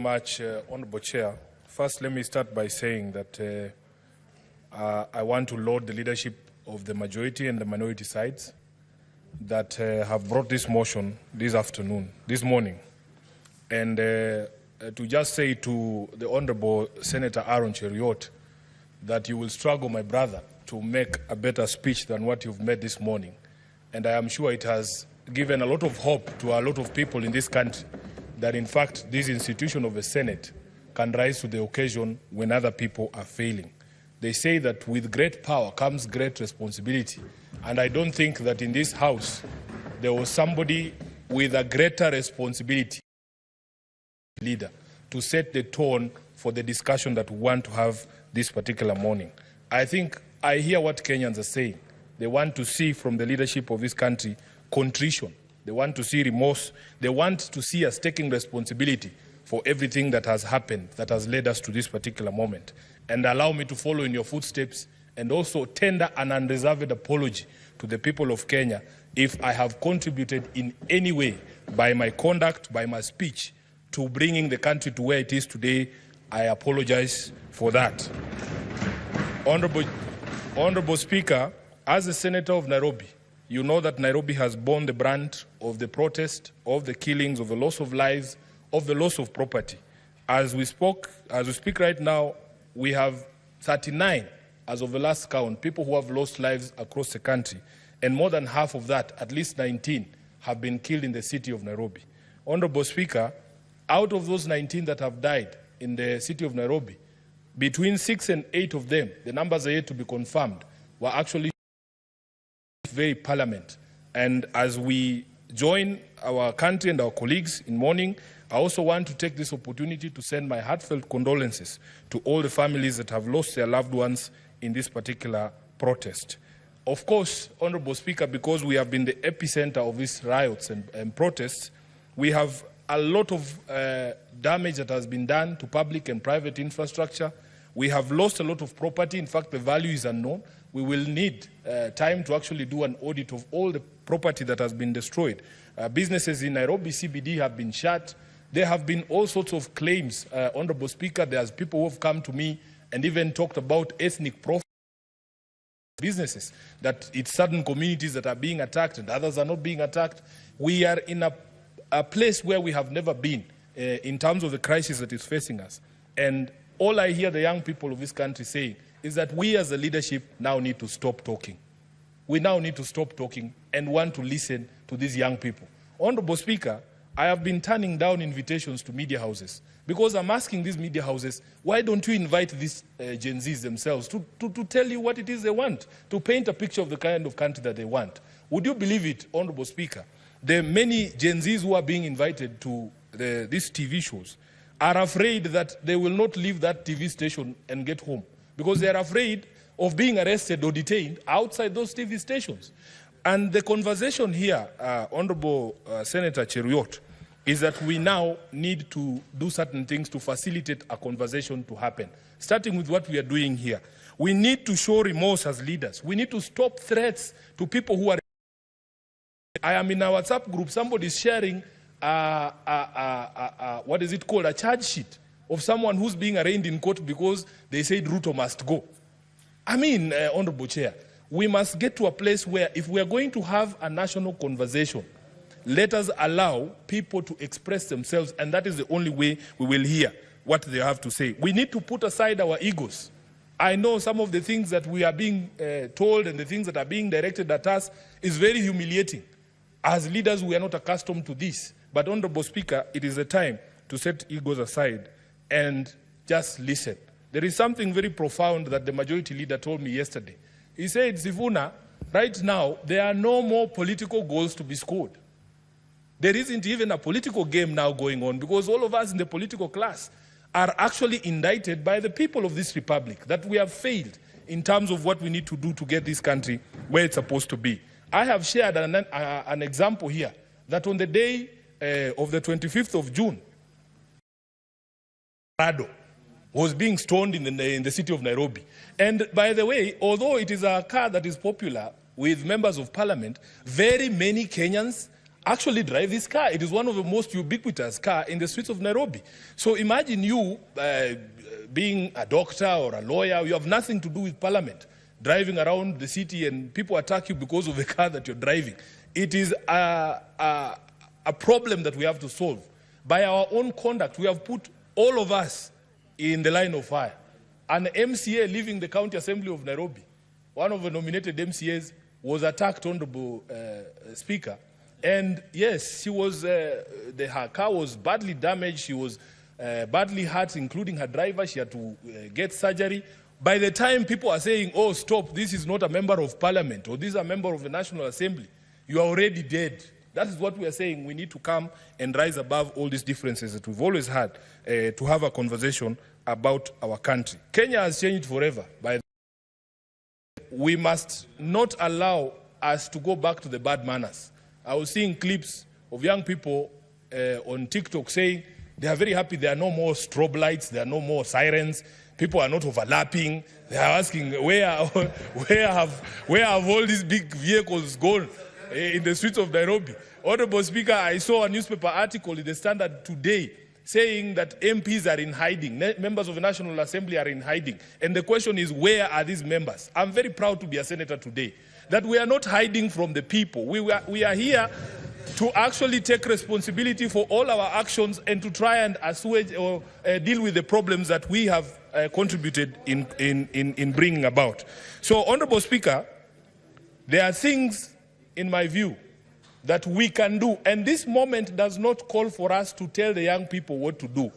Much, Honorable Chair. First, let me start by saying that I want to laud the leadership of the majority and the minority sides that have brought this motion this morning. And to just say to the Honorable Senator Aaron Cheruiyot that you will struggle, my brother, to make a better speech than what you've made this morning. And I am sure it has given a lot of hope to a lot of people in this country that in fact this institution of the Senate can rise to the occasion when other people are failing. They say that with great power comes great responsibility, and I don't think that in this House there was somebody with a greater responsibility leader to set the tone for the discussion that we want to have this particular morning. I think I hear what Kenyans are saying. They want to see from the leadership of this country contrition. They want to see remorse. They want to see us taking responsibility for everything that has happened, that has led us to this particular moment. And allow me to follow in your footsteps and also tender an unreserved apology to the people of Kenya if I have contributed in any way by my conduct, by my speech, to bringing the country to where it is today. I apologize for that. Honorable Speaker, as a senator of Nairobi, you know that Nairobi has borne the brunt of the protest, of the killings, of the loss of lives, of the loss of property. As we speak right now, we have 39, as of the last count, people who have lost lives across the country. And more than half of that, at least 19, have been killed in the city of Nairobi. Honorable Speaker, out of those 19 that have died in the city of Nairobi, between 6 and 8 of them, the numbers are yet to be confirmed, were actually very parliament. And as we join our country and our colleagues in mourning, I also want to take this opportunity to send my heartfelt condolences to all the families that have lost their loved ones in this particular protest. Of course, Honorable Speaker, because we have been the epicenter of these riots and protests, we have a lot of damage that has been done to public and private infrastructure. We have lost a lot of property. In fact, the value is unknown. We will need time to actually do an audit of all the property that has been destroyed. Businesses in Nairobi CBD have been shut. There have been all sorts of claims, Honorable Speaker. There's people who have come to me and even talked about ethnic profile businesses, that it's certain communities that are being attacked and others are not being attacked. We are in a place where we have never been in terms of the crisis that is facing us. And all I hear the young people of this country saying is that we as a leadership now need to stop talking. We now need to stop talking and want to listen to these young people. Honorable Speaker, I have been turning down invitations to media houses because I'm asking these media houses, why don't you invite these Gen Zs themselves to tell you what it is they want, to paint a picture of the kind of country that they want? Would you believe it, Honorable Speaker? The many Gen Zs who are being invited to these TV shows are afraid that they will not leave that TV station and get home because they are afraid of being arrested or detained outside those TV stations. And the conversation here, Honorable Senator Cheruiyot, is that we now need to do certain things to facilitate a conversation to happen, starting with what we are doing here. We need to show remorse as leaders. We need to stop threats to people who are... I am in a WhatsApp group, somebody is sharing what is it called, a charge sheet of someone who's being arraigned in court because they said Ruto must go. I mean, Honorable Chair, we must get to a place where if we are going to have a national conversation, let us allow people to express themselves, and that is the only way we will hear what they have to say. We need to put aside our egos. I know some of the things that we are being told and the things that are being directed at us is very humiliating. As leaders, we are not accustomed to this. But, Honorable Speaker, it is a time to set egos aside and just listen. There is something very profound that the majority leader told me yesterday. He said, Sifuna, right now, there are no more political goals to be scored. There isn't even a political game now going on because all of us in the political class are actually indicted by the people of this republic that we have failed in terms of what we need to do to get this country where it's supposed to be. I have shared an example here that on the day of the 25th of June, Ruto was being stoned in the city of Nairobi. And by the way, although it is a car that is popular with members of parliament, very many Kenyans actually drive this car. It is one of the most ubiquitous car in the streets of Nairobi. So imagine you being a doctor or a lawyer, you have nothing to do with parliament, driving around the city and people attack you because of the car that you're driving. It is a problem that we have to solve. By our own conduct, we have put all of us in the line of fire. An MCA leaving the County Assembly of Nairobi, one of the nominated MCAs, was attacked, Honorable Speaker. And yes, she was, her car was badly damaged. She was badly hurt, including her driver. She had to get surgery. By the time people are saying, oh, stop, this is not a member of parliament, or this is a member of the National Assembly, you are already dead. That is what we are saying. We need to come and rise above all these differences that we've always had to have a conversation about our country. Kenya has changed forever. We must not allow us to go back to the bad manners. I was seeing clips of young people on TikTok saying they are very happy there are no more strobe lights, there are no more sirens, people are not overlapping. They are asking where have all these big vehicles gone in the streets of Nairobi. Honorable Speaker, I saw a newspaper article in the Standard today saying that MPs are in hiding, members of the National Assembly are in hiding. And the question is, where are these members? I'm very proud to be a senator today, that we are not hiding from the people. We are here to actually take responsibility for all our actions and to try and assuage or deal with the problems that we have contributed in bringing about. So, Honorable Speaker, there are things, in my view, that we can do. And this moment does not call for us to tell the young people what to do.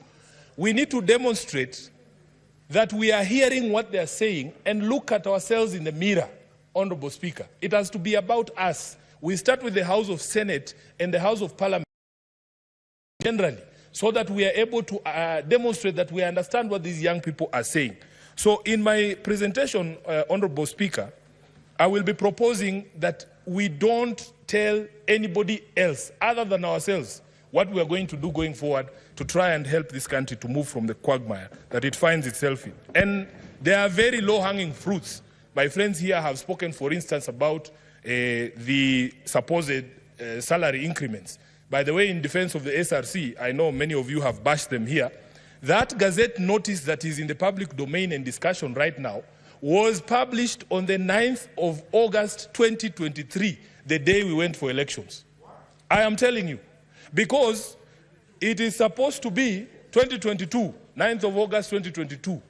We need to demonstrate that we are hearing what they are saying and look at ourselves in the mirror, Honorable Speaker. It has to be about us. We start with the House of Senate and the House of Parliament generally, so that we are able to demonstrate that we understand what these young people are saying. So in my presentation, Honorable Speaker, I will be proposing that we don't tell anybody else other than ourselves what we are going to do going forward to try and help this country to move from the quagmire that it finds itself in. And there are very low-hanging fruits. My friends here have spoken, for instance, about the supposed salary increments. By the way, in defense of the SRC, I know many of you have bashed them here. That Gazette notice that is in the public domain and discussion right now was published on the 9th of August 2023, the day we went for elections. I am telling you, because it is supposed to be 2022, 9th of August 2022,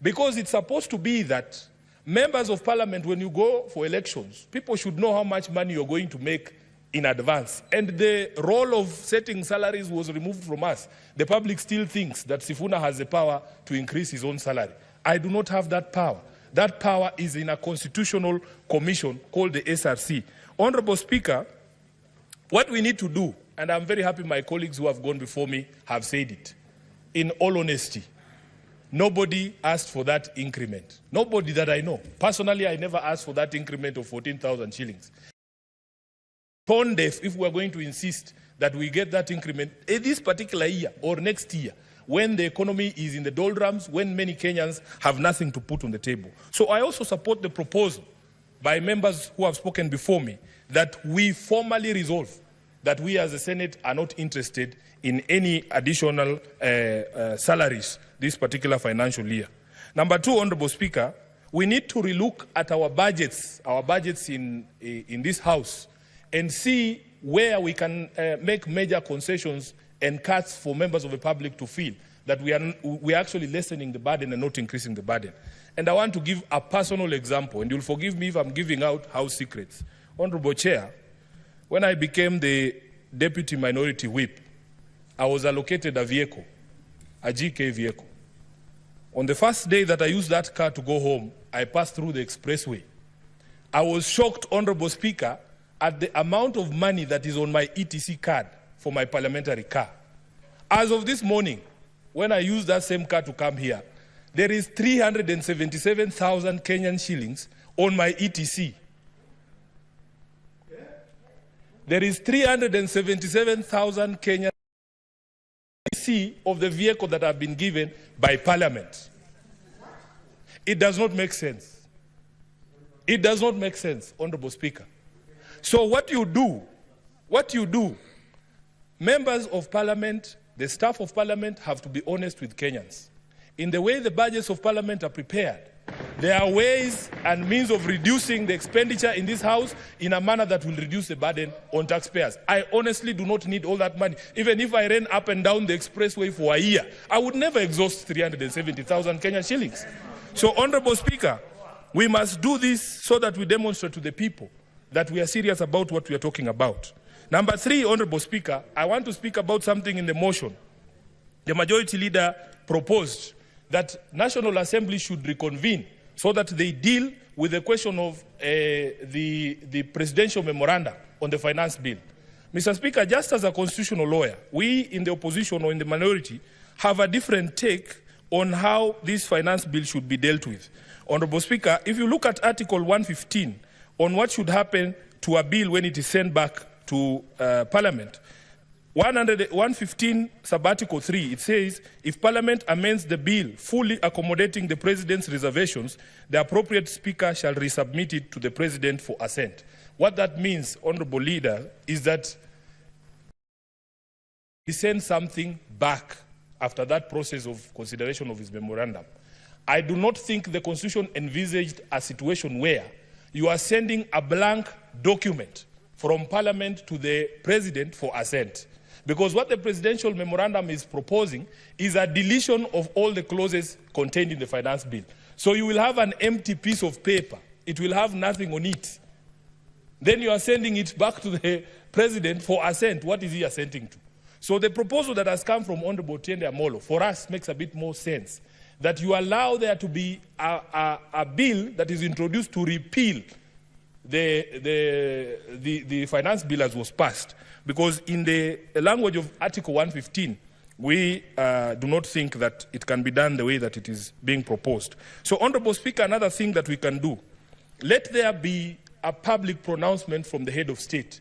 because it's supposed to be that members of parliament, when you go for elections, people should know how much money you're going to make in advance. And the role of setting salaries was removed from us. The public still thinks that Sifuna has the power to increase his own salary. I do not have that power. That power is in a constitutional commission called the SRC. Honorable Speaker, what we need to do, and I'm very happy my colleagues who have gone before me have said it, in all honesty, nobody asked for that increment. Nobody that I know. Personally, I never asked for that increment of 14,000 shillings. Tone deaf if we are going to insist that we get that increment this particular year or next year, when the economy is in the doldrums, when many Kenyans have nothing to put on the table. So I also support the proposal by members who have spoken before me that we formally resolve that we as the Senate are not interested in any additional salaries this particular financial year. Number two, Honorable Speaker, we need to relook at our budgets in this House, and see where we can make major concessions and cuts for members of the public to feel that we are actually lessening the burden and not increasing the burden. And I want to give a personal example, and you'll forgive me if I'm giving out house secrets. Honorable Chair, when I became the Deputy Minority Whip, I was allocated a vehicle, a GK vehicle. On the first day that I used that car to go home, I passed through the expressway. I was shocked, Honorable Speaker, at the amount of money that is on my ETC card for my parliamentary car. As of this morning, when I used that same car to come here, there is 377,000 Kenyan shillings on my ETC. There is 377,000 Kenyan ETC of the vehicle that have been given by Parliament. It does not make sense. It does not make sense, Honorable Speaker. So what you do members of parliament, the staff of parliament have to be honest with Kenyans. In the way the budgets of parliament are prepared, there are ways and means of reducing the expenditure in this house in a manner that will reduce the burden on taxpayers. I honestly do not need all that money. Even if I ran up and down the expressway for a year, I would never exhaust 370,000 Kenyan shillings. So, Honorable Speaker, we must do this so that we demonstrate to the people that we are serious about what we are talking about. Number 3, Honorable Speaker, I want to speak about something in the motion. The majority leader proposed that National Assembly should reconvene so that they deal with the question of the presidential memorandum on the finance bill. Mr. Speaker, just as a constitutional lawyer, we in the opposition or in the minority have a different take on how this finance bill should be dealt with. Honorable Speaker, if you look at Article 115 on what should happen to a bill when it is sent back to Parliament, 115 sub-article 3, it says, if Parliament amends the bill fully accommodating the President's reservations, the appropriate Speaker shall resubmit it to the President for assent. What that means, Honourable Leader, is that he sends something back after that process of consideration of his memorandum. I do not think the Constitution envisaged a situation where you are sending a blank document from Parliament to the President for assent. Because what the presidential memorandum is proposing is a deletion of all the clauses contained in the finance bill. So you will have an empty piece of paper. It will have nothing on it. Then you are sending it back to the President for assent. What is he assenting to? So the proposal that has come from Honorable Tiende Amolo, for us, makes a bit more sense. That you allow there to be a bill that is introduced to repeal the finance bill as was passed. Because in the language of Article 115, we do not think that it can be done the way that it is being proposed. So, Honourable Speaker, another thing that we can do, let there be a public pronouncement from the head of state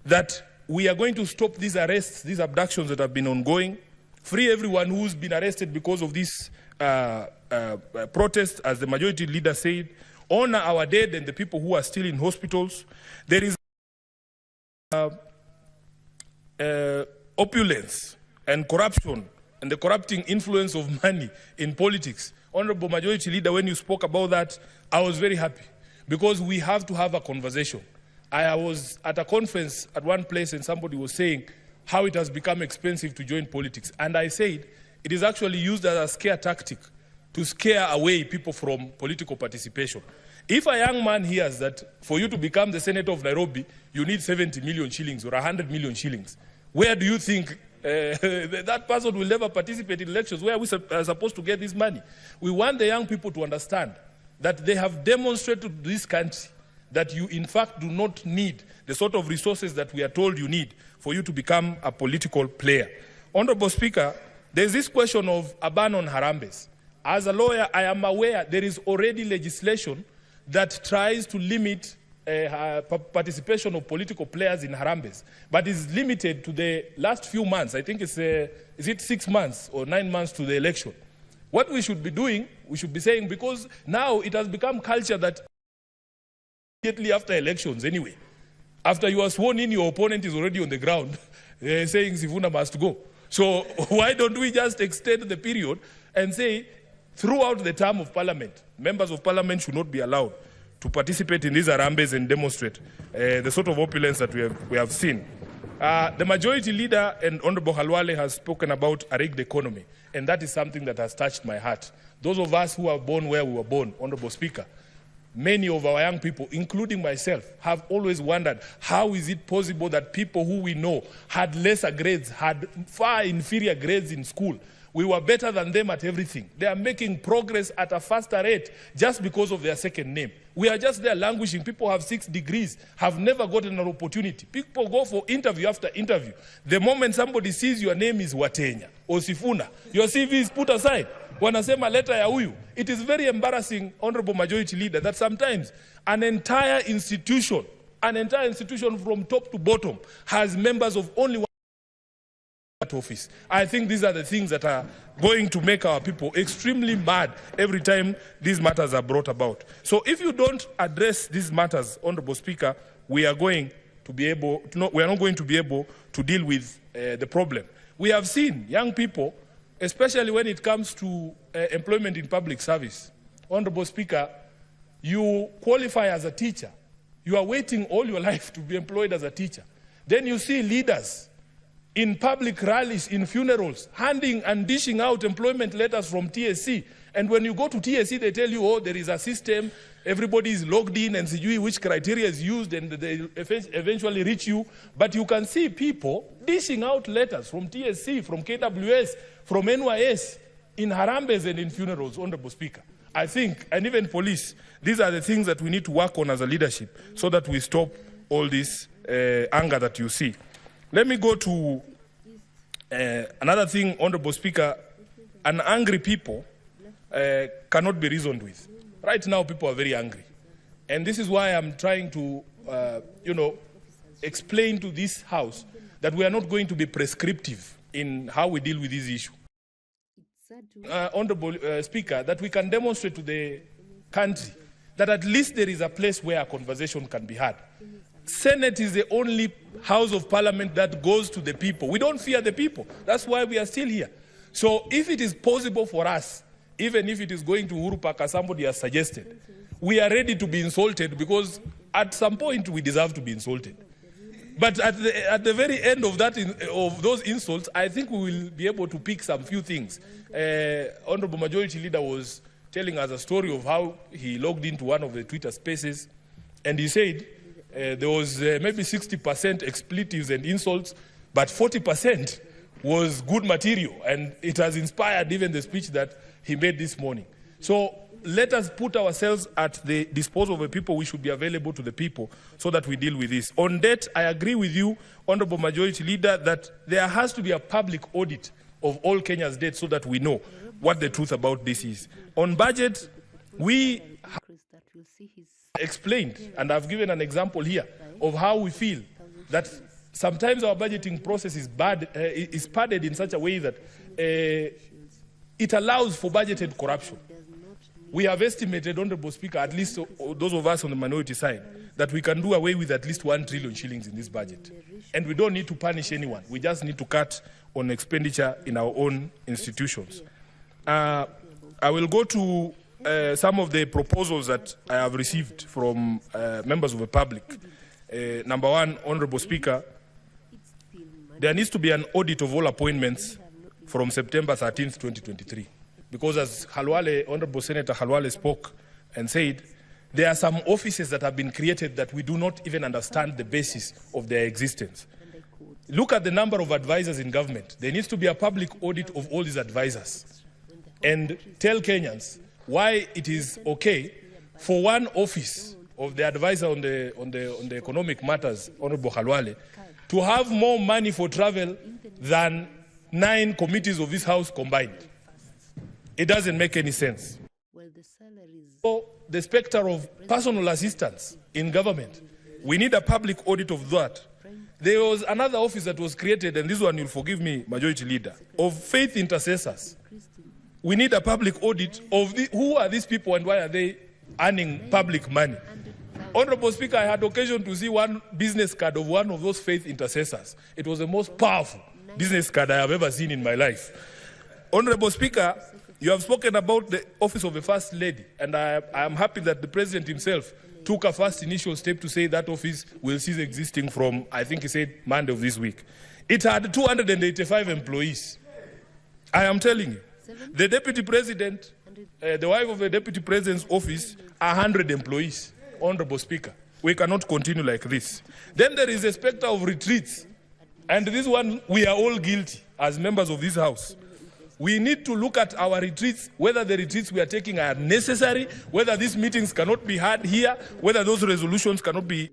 that we are going to stop these arrests, these abductions that have been ongoing, free everyone who's been arrested because of this protest, as the majority leader said, honor our dead and the people who are still in hospitals. There is opulence and corruption and the corrupting influence of money in politics. Honorable Majority Leader, when you spoke about that, I was very happy because we have to have a conversation. I was at a conference at one place and somebody was saying how it has become expensive to join politics. And I said it is actually used as a scare tactic to scare away people from political participation. If a young man hears that for you to become the Senator of Nairobi, you need 70 million shillings or 100 million shillings, where do you think that person will never participate in elections? Where are we supposed to get this money? We want the young people to understand that they have demonstrated to this country that you in fact do not need the sort of resources that we are told you need for you to become a political player. Honorable Speaker, there is this question of a ban on harambes. As a lawyer, I am aware there is already legislation that tries to limit participation of political players in harambes, but is limited to the last few months. I think it's, is it 6 months or 9 months to the election? What we should be doing, we should be saying, because now it has become culture that immediately after elections anyway, after you are sworn in, your opponent is already on the ground saying Sifuna must go. So why don't we just extend the period and say, throughout the term of parliament, members of parliament should not be allowed to participate in these harambes and demonstrate the sort of opulence that we have seen. The majority leader and Honorable Halwale has spoken about a rigged economy, and that is something that has touched my heart. Those of us who are born where we were born, Honorable Speaker, many of our young people, including myself, have always wondered how is it possible that people who we know had lesser grades, had far inferior grades in school. We were better than them at everything. They are making progress at a faster rate just because of their second name. We are just there languishing. People have 6 degrees, have never gotten an opportunity. People go for interview after interview. The moment somebody sees your name is Watenya or Sifuna, your CV is put aside. Wanasema leta ya huyu. It is very embarrassing, Honorable Majority Leader, that sometimes an entire institution from top to bottom has members of only one office. I think these are the things that are going to make our people extremely mad every time these matters are brought about. So if you don't address these matters, Honorable Speaker, we are not going to be able to deal with the problem. We have seen young people, especially when it comes to employment in public service. Honorable Speaker, you qualify as a teacher. You are waiting all your life to be employed as a teacher. Then you see leaders in public rallies, in funerals, handing and dishing out employment letters from TSC. And when you go to TSC, they tell you, oh, there is a system, everybody is logged in and see which criteria is used, and they eventually reach you. But you can see people dishing out letters from TSC, from KWS, from NYS, in Harambes and in funerals, Honorable Speaker. I think, and even police, these are the things that we need to work on as a leadership so that we stop all this anger that you see. Let me go to another thing, Honorable Speaker. An angry people cannot be reasoned with. Right now, people are very angry. And this is why I'm trying to, explain to this House that we are not going to be prescriptive in how we deal with this issue. Honorable Speaker, that we can demonstrate to the country that at least there is a place where a conversation can be had. Senate is the only House of Parliament that goes to the people. We don't fear the people. That's why we are still here. So if it is possible for us, even if it is going to Uhuru Park as somebody has suggested, we are ready to be insulted, because at some point we deserve to be insulted. But at the very end of of those insults, I think we will be able to pick some few things. Honorable Majority Leader was telling us a story of how he logged into one of the Twitter spaces, and he said there was maybe 60% expletives and insults, but 40% was good material, and it has inspired even the speech that he made this morning. So let us put ourselves at the disposal of the people. We should be available to the people so that we deal with this. On debt, I agree with you, Honorable Majority Leader, that there has to be a public audit of all Kenya's debt so that we know what the truth about this is. On budget, we explained, and I've given an example here of how we feel that sometimes our budgeting process is padded in such a way that it allows for budgeted corruption. We have estimated, Honorable Speaker, at least those of us on the minority side, that we can do away with at least 1 trillion shillings in this budget. And we don't need to punish anyone. We just need to cut on expenditure in our own institutions. I will go to some of the proposals that I have received from members of the public. Number one, Honorable Speaker, there needs to be an audit of all appointments from September 13th, 2023. Because as Honorable Senator Halwale spoke and said, there are some offices that have been created that we do not even understand the basis of their existence. Look at the number of advisors in government. There needs to be a public audit of all these advisors. And tell Kenyans why it is okay for one office of the advisor on the economic matters, Honorable Halwale, to have more money for travel than 9 committees of this House combined. It doesn't make any sense. So the specter of personal assistance in government, we need a public audit of that. There was another office that was created, and this one you'll forgive me, Majority Leader, of faith intercessors. We need a public audit of who are these people and why are they earning public money. Honorable Speaker, I had occasion to see one business card of one of those faith intercessors. It was the most powerful business card I have ever seen in my life. Honorable Speaker, you have spoken about the office of the First Lady, and I am happy that the President himself took a first initial step to say that office will cease existing from, I think he said, Monday of this week. It had 285 employees. I am telling you. The Deputy President, the wife of the Deputy President's office, 100 employees. Honorable Speaker, we cannot continue like this. Then there is a specter of retreats. And this one, we are all guilty as members of this House. We need to look at our retreats, whether the retreats we are taking are necessary, whether these meetings cannot be had here, whether those resolutions cannot be.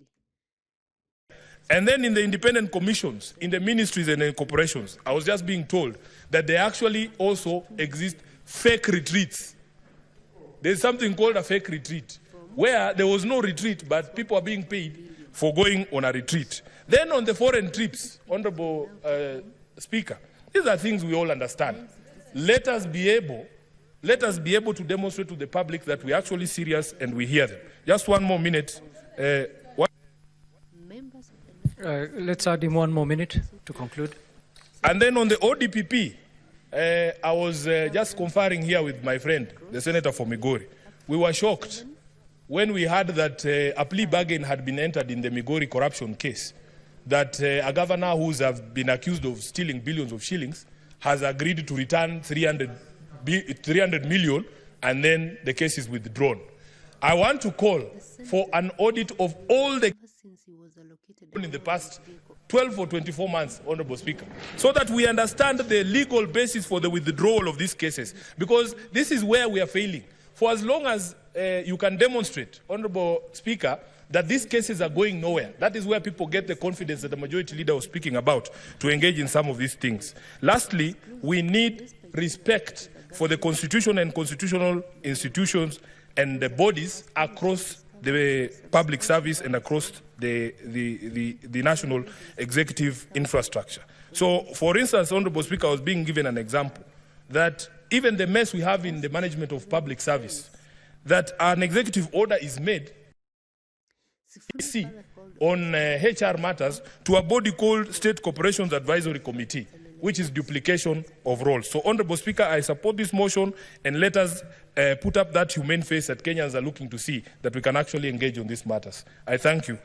And then in the independent commissions, in the ministries and in corporations, I was just being told that there actually also exist fake retreats. There's something called a fake retreat, where there was no retreat, but people are being paid for going on a retreat. Then on the foreign trips, Honorable Speaker, these are things we all understand. Let us be able to demonstrate to the public that we're actually serious and we hear them. Just one more minute. Let's add him 1 more minute to conclude. And then on the ODPP, I was just conferring here with my friend, the senator for Migori. We were shocked when we heard that a plea bargain had been entered in the Migori corruption case, that a governor who's have been accused of stealing billions of shillings has agreed to return 300 million, and then the case is withdrawn. I want to call for an audit of all the in the past 12 or 24 months, Honorable Speaker, so that we understand the legal basis for the withdrawal of these cases, because this is where we are failing. For as long as you can demonstrate, Honorable Speaker, that these cases are going nowhere, that is where people get the confidence that the majority leader was speaking about to engage in some of these things. Lastly, we need respect for the Constitution and constitutional institutions and the bodies across the public service and across the national executive infrastructure. So, for instance, Honorable Speaker, I was being given an example that even the mess we have in the management of public service, that an executive order is made on HR matters to a body called State Corporations Advisory Committee, which is duplication of roles. So, Honorable Speaker, I support this motion, and let us put up that humane face that Kenyans are looking to see, that we can actually engage on these matters. I thank you.